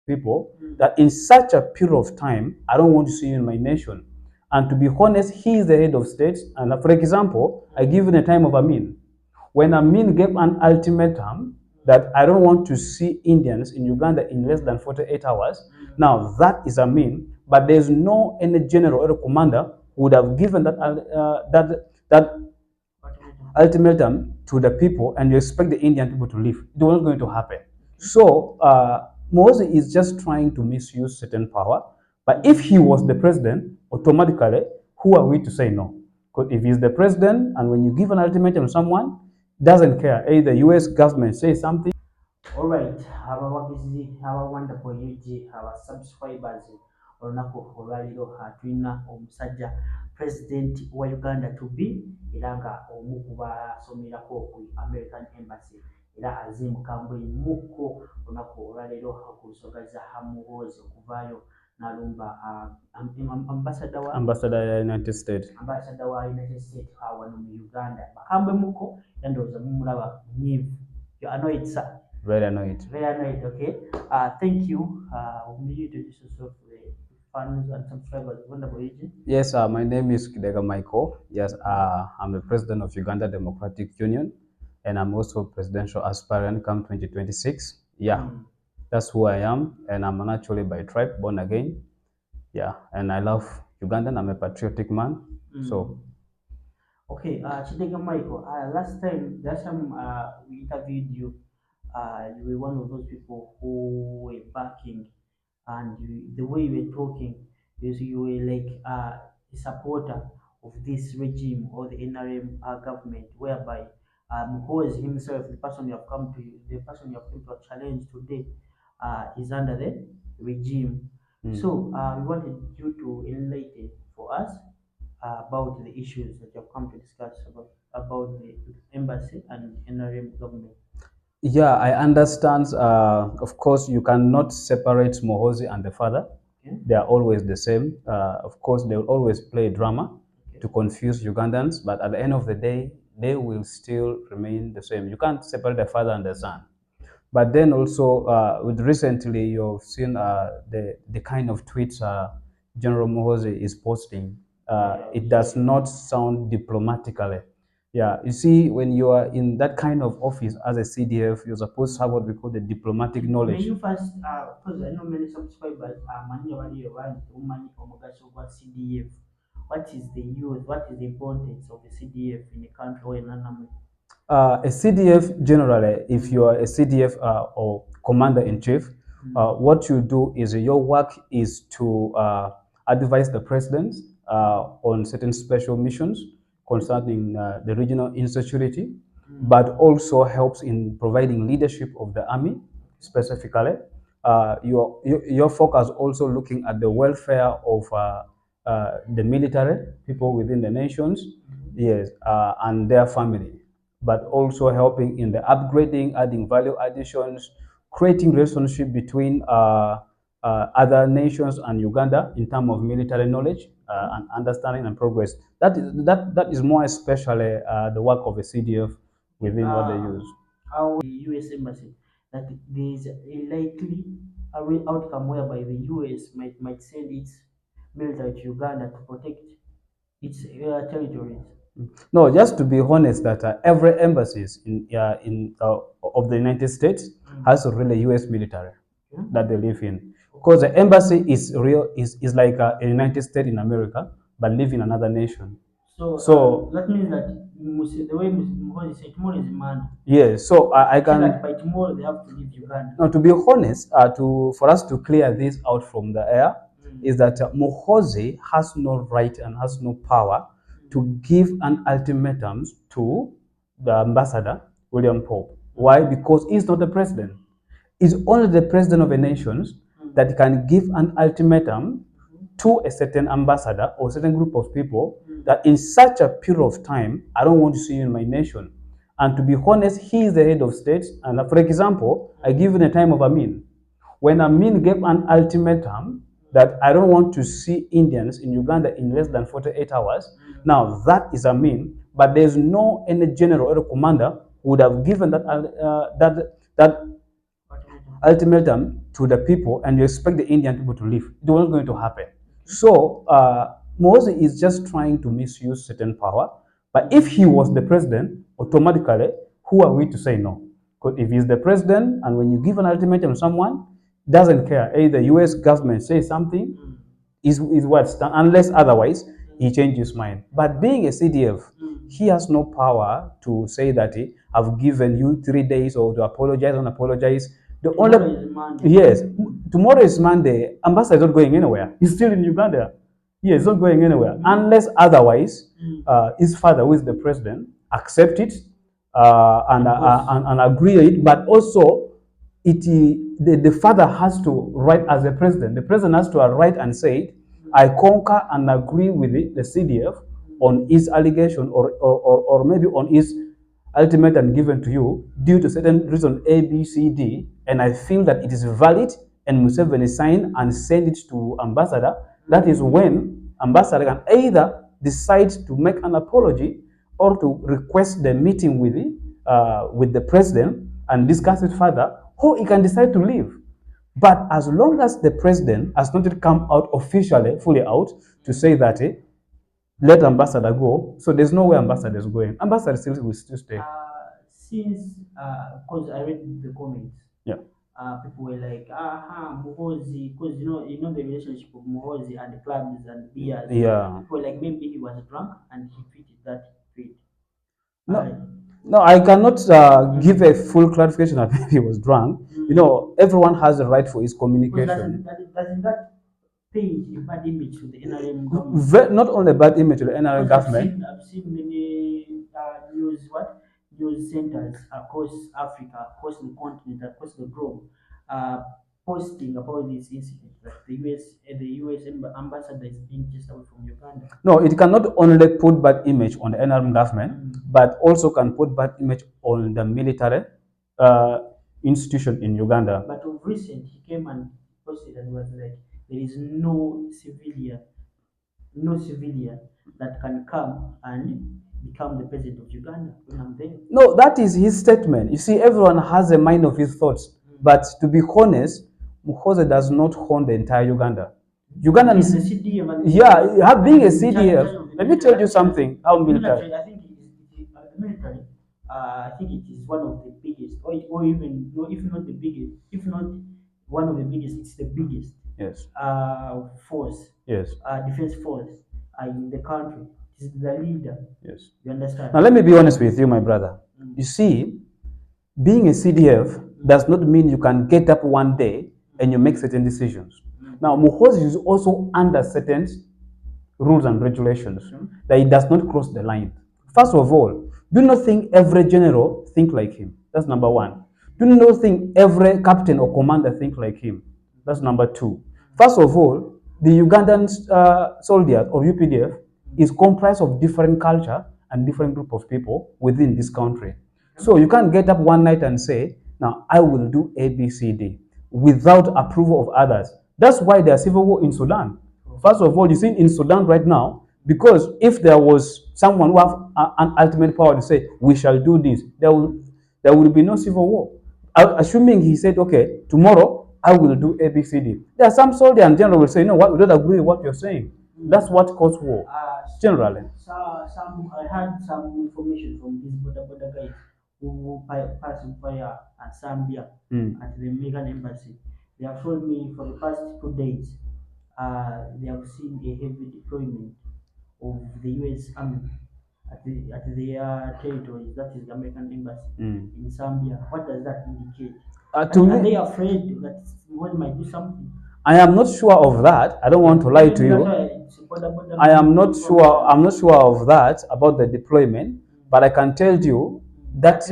people that in such a period of time, I don't want to see you in my nation. And to be honest, he is the head of state. And for example, I give you the time of Amin. When Amin gave an ultimatum that I don't want to see Indians in Uganda in less than 48 hours, now that is Amin, but there's no any general or commander who would have given that ultimatum to the people and you expect the Indian people to leave. It was not going to happen. So Muhoozi is just trying to misuse certain power. But if he was the president, automatically, who are we to say no? Because if he's the president and when you give an ultimatum to someone, doesn't care. Either the US government says something. All right, abawagizi abawonderful UG aba subscribers olunaku olwaliro tulina omusajja president wa Uganda to be era nga omu ku basomerako ku American Embassy era azimukambwe muko olunaku olwaliro ku nsonga za Muhoozi okuvaayo n'alumba ambassador ya United States wano mu Uganda bakambwe muko yandowooza mumulaba nyivu. You annoyed, sir? Very annoyed. Very annoyed, okay. Thank you. Will you introduce yourself to the fans and subscribers? Wonderful, yes, my name is Kidega Michael. Yes, I'm the president of Uganda Democratic Union, and I'm also presidential aspirant come 2026. Yeah, that's who I am, and I'm naturally by tribe, born again. Yeah, and I love Uganda. I'm a patriotic man. So. Okay, Kidega Michael, last time we interviewed you, you were one of those people who were backing, and the way you were talking, you were like a supporter of this regime or the NRM government, whereby Muhoozi himself, the person you have come to challenge today, is under the regime. So we wanted you to enlighten for us about the issues that you have come to discuss about the embassy and NRM government. Yeah, I understand. Of course, you cannot separate Muhoozi and the father. Okay. They are always the same. Of course, they will always play drama to confuse Ugandans, but at the end of the day, they will still remain the same. You can't separate the father and the son. But then also, with recently, you've seen the kind of tweets General Muhoozi is posting. It does not sound diplomatically. Yeah, you see, when you are in that kind of office as a CDF, you're supposed to have what we call the diplomatic knowledge. May you first, because I know many subscribers are manually around CDF. What is the use? What is the importance of the CDF in a country or in an a CDF generally, if you are a CDF or commander in chief, what you do is your work is to advise the president on certain special missions concerning the regional insecurity, but also helps in providing leadership of the army specifically. Your focus also looking at the welfare of the military people within the nations, yes, and their family, but also helping in the upgrading, adding value additions, creating relationship between other nations and Uganda in terms of military knowledge and understanding and progress. That is more especially the work of a CDF within what they use. How the US Embassy, that there is a likely outcome whereby the US might send its military to Uganda to protect its territories. No, just to be honest, that every embassies of the United States has a really U.S. military that they live in. Because the embassy is like a United States in America, but live in another nation. So that means that the way Muhoozi said, tomorrow is a man. Yeah, so I can. That by tomorrow they have to leave Uganda. No, to be honest, for us to clear this out from the air, is that Muhoozi has no right and has no power to give an ultimatum to the ambassador, William Popp. Why? Because he's not the president. It's only the president of a nation that can give an ultimatum to a certain ambassador or certain group of people that in such a period of time, I don't want to see you in my nation. And to be honest, he is the head of state. And for example, I give you the time of Amin. When Amin gave an ultimatum that I don't want to see Indians in Uganda in less than 48 hours, now that is Amin, but there's no any general or commander who would have given that ultimatum to the people and you expect the Indian people to leave. It was not going to happen. So Muhoozi is just trying to misuse certain power. But if he was the president, automatically, who are we to say no? Because if he's the president and when you give an ultimatum to someone, doesn't care. Either US government says something, is what stand, unless otherwise he changes his mind. But being a CDF, he has no power to say that I've given you 3 days or to apologize or apologize. The Tomorrow is Monday. yes, tomorrow is Monday. Ambassador is not going anywhere. He's still in Uganda. He is not going anywhere unless otherwise his father, who is the president, accept it and agree it. But also, the father has to write as a president. The president has to write and say, I concur and agree with the CDF on his allegation or maybe on his ultimatum given to you due to certain reason A, B, C, D, and I feel that it is valid and Museveni sign and send it to ambassador. That is when ambassador can either decide to make an apology or to request the meeting with the president and discuss it further, or he can decide to leave. But as long as the president has not come out officially, fully out, to say that let ambassador go, so there's no way ambassador is going. Ambassador still will still stay. Since, because I read the comments, Yeah. People were like, Muhoozi, because you know the relationship of Muhoozi and the clubs and beers. Yeah. People were like, maybe he was drunk and he tweeted that tweet. No, I cannot give a full clarification that he was drunk. Everyone has a right for his communication. Doesn't that paint a bad image to the NRM government? Not only a bad image to the NRM government. I've seen many news centers across Africa, across the continent, across the globe, posting about this incident that the US ambassador is being chased away from Uganda. No, it cannot only put bad image on the NRM government, but also can put bad image on the military institution in Uganda. But of recent, he came and posted and was like, there is no civilian that can come and become the president of Uganda when I'm there. No, that is his statement. You see, everyone has a mind of his thoughts. But to be honest, Muhoozi does not own the entire Uganda. Ugandans, yeah, being a CDF. Let me tell you something. How military? I think the military. I think it is one of the biggest, or even if not the biggest, if not one of the biggest, it's the biggest. Yes. Force. Yes. Defense force in the country. It is the leader. Yes. You understand? Now let me be honest with you, my brother. You see, being a CDF does not mean you can get up one day and you make certain decisions. Now, Muhoozi is also under certain rules and regulations that he does not cross the line. First of all, do not think every general think like him. That's number one. Do not think every captain or commander think like him. That's number two. First of all, the Ugandan soldiers or UPDF is comprised of different culture and different group of people within this country. So you can't get up one night and say, now I will do A, B, C, D without approval of others. That's why there's civil war in Sudan. First of all, you see in Sudan right now, because if there was someone who have an ultimate power to say, we shall do this, there will be no civil war. Assuming he said, okay, tomorrow I will do A, B, C, D. There are some soldiers and general will say, no, what, we don't agree with what you're saying. That's what causes war, generally. I had some information from these border guys who passed via Zambia at the American embassy. They have told me for the past 2 days, they have seen a heavy deployment of the US Army at their territories, that is the American embassy in Zambia. What does that indicate? Are they afraid that one might do something? I am not sure of that. I don't want to lie to you. I am not sure. I'm not sure of that about the deployment, but I can tell you that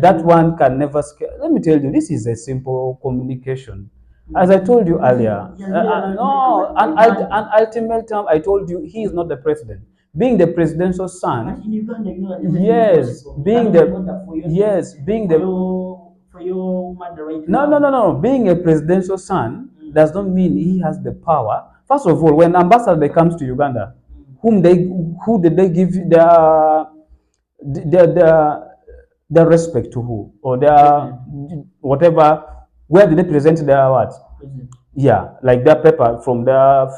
that one can never scare. Let me tell you, this is a simple communication. As I told you earlier, no, an ultimatum. I told you he is not the president. Being the presidential son, yes, being the no. Being a presidential son does not mean he has the power. First of all, when ambassador comes to Uganda, who did they give their respect to who or their whatever Where did they present their what? President. Yeah, like their paper from their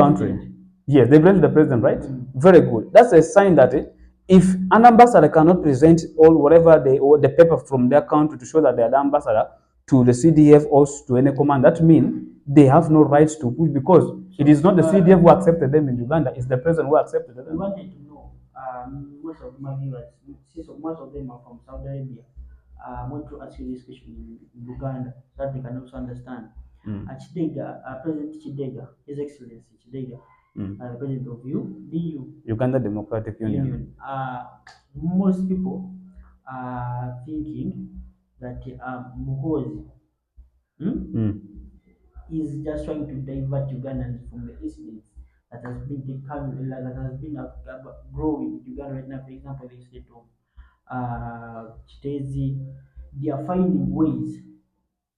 country. President. Yes, they present the president, right? Mm. Very good. That's a sign that if an ambassador cannot present all whatever they or the paper from their country to show that they are the ambassador to the CDF or to any command, that means they have no rights to push because it is not the CDF who accepted them in Uganda, it's the president who accepted We them. wanted to know, most of my viewers, since most of them are from Saudi Arabia, I want to ask you this question in Uganda so that they can also understand. Chidega, President Chidega, His Excellency Chidega, President of DU, Uganda Democratic Union. Union. Most people are thinking that Muhoozi is just trying to divert Ugandans from the incidents that has been becoming, that has been growing in Uganda right now. For example, the state of Chitezi, they are finding ways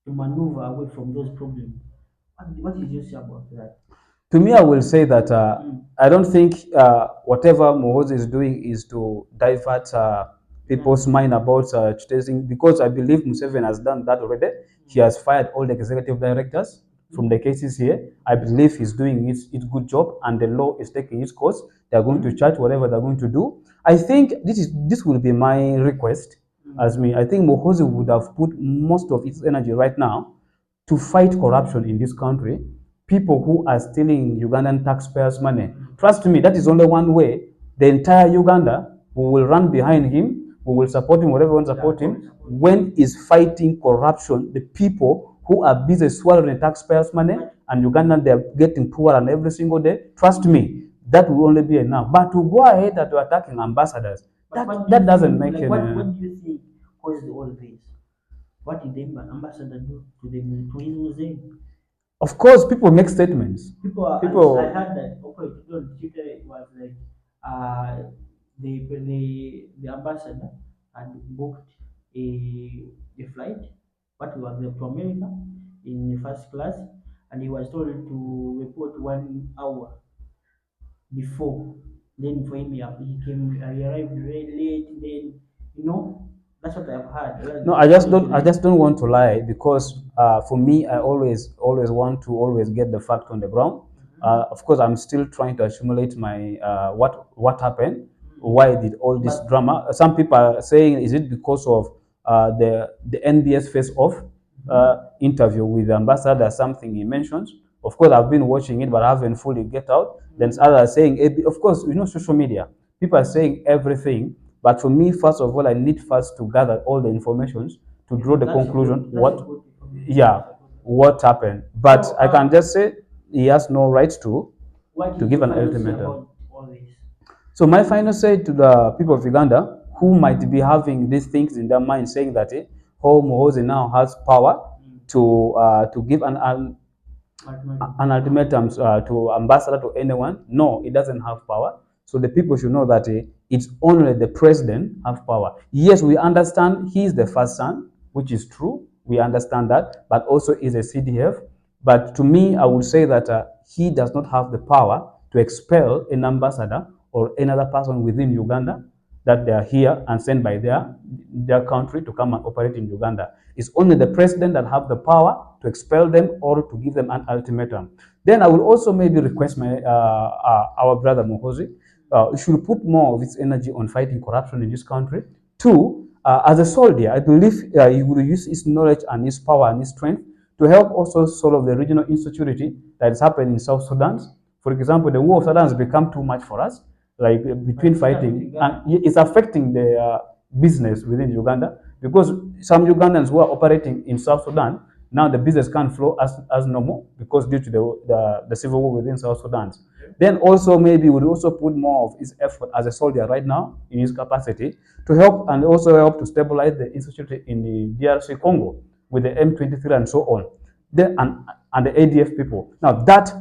to maneuver away from those problems. What is your say about that? To me, I will say that I don't think whatever Muhoozi is doing is to divert people's mind about chasing, because I believe Museveni has done that already. He has fired all the executive directors from the cases here. I believe he's doing its good job, and the law is taking its course. They are going to charge whatever they're going to do. I think this will be my request as me. I think Muhoozi would have put most of its energy right now to fight corruption in this country, people who are stealing Ugandan taxpayers' money. Trust me, that is only one way. The entire Uganda, we will run behind him, we will support him, whatever we want to support him, when he's fighting corruption, the people who are busy swallowing taxpayers' money, and Ugandan, they are getting poorer and every single day. Trust me, that will only be enough. But to go ahead and to attacking ambassadors, that doesn't make like, any... what do you think caused all this? What did the ambassador do to his museum? Of course, people make statements. I heard that Twitter was like the ambassador had booked a flight, but he was to America in first class, and he was told to report 1 hour before. Then for him, he arrived very late. Then that's what I've heard. No, I just don't want to lie, because for me, I always want to always get the fact on the ground. Of course, I'm still trying to accumulate my what happened, why did all this drama. Some people are saying, is it because of the NBS face off interview with the ambassador, something he mentions. Of course, I've been watching it, but I haven't fully get out. Then others are saying, of course, social media. People are saying everything, but for me, first of all, I need first to gather all the informations to draw the conclusion what happened. But I can just say he has no right to give an ultimatum. So my final say to the people of Uganda who might be having these things in their mind, saying that Muhoozi now has power to give an ultimatum to ambassador to anyone. No, it doesn't have power. So the people should know that it's only the president have power. Yes, we understand he is the first son, which is true. We understand that, but also is a CDF. But to me, I would say that he does not have the power to expel an ambassador or another person within Uganda that they are here and sent by their country to come and operate in Uganda. It's only the president that have the power to expel them or to give them an ultimatum. Then I will also maybe request our brother Muhoozi, should put more of his energy on fighting corruption in this country. Two, as a soldier, I believe he will use his knowledge and his power and his strength to help also solve the regional insecurity that is happening in South Sudan. For example, the war of Sudan has become too much for us, like between fighting, and it's affecting the business within Uganda, because some Ugandans who are operating in South Sudan, now the business can't flow as normal because due to the civil war within South Sudan. Then also maybe we'll also put more of his effort as a soldier right now in his capacity to help, and also help to stabilize the insecurity in the DRC Congo with the M23 and so on, and the ADF people. Now that,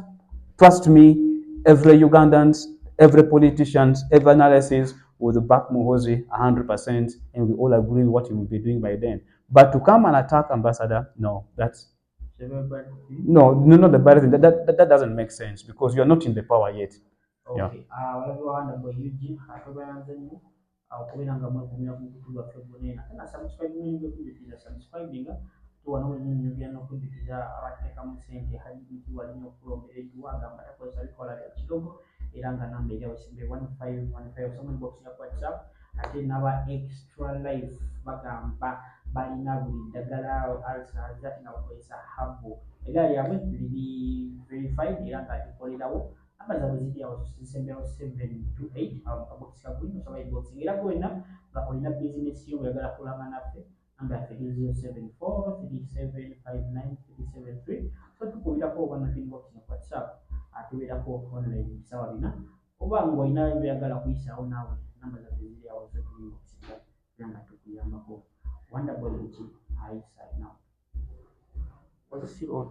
trust me, every Ugandans, every politicians, every analysis will back Muhoozi 100%, and we all agree what he will be doing by then. But to come and attack ambassador, no, that's not the bad thing. That doesn't make sense, because you're not in the power yet. Okay. Waliwo boy UG atobayanze nnyo okubeera nga mwekumira ku butuufu bwaffe bwonna era kana subscribinga subscribinga tuwano wenyini byonna okuddikiza abateekamu ssente hajjiti walinnya okulombera edduwa agamba takozesa bikola bya kidogo era nga namba eri abasimbe 1515 someone box ya WhatsApp ate n'aba extra life bagamba balina buli ddagala ulcers ate nga bakozesa habo era lyabwe liri verified era nga likolerawo namba zaabwe ziri awo zisemberawo 728 awo mukabokisi kaguli osobola eboxing era gwena nga olina bizinesi yo oyagala kulanga naffe namba yaffe eri 0743759373 so tukubirako oba na inbox ne WhatsApp atubeerako online bisaawa bina oba ng'olina byagala kuyisaawo naawe namba zaffe ziri awo zotuinboxinga era nga tukuyambako wonderboy nki ayisa nawe was still on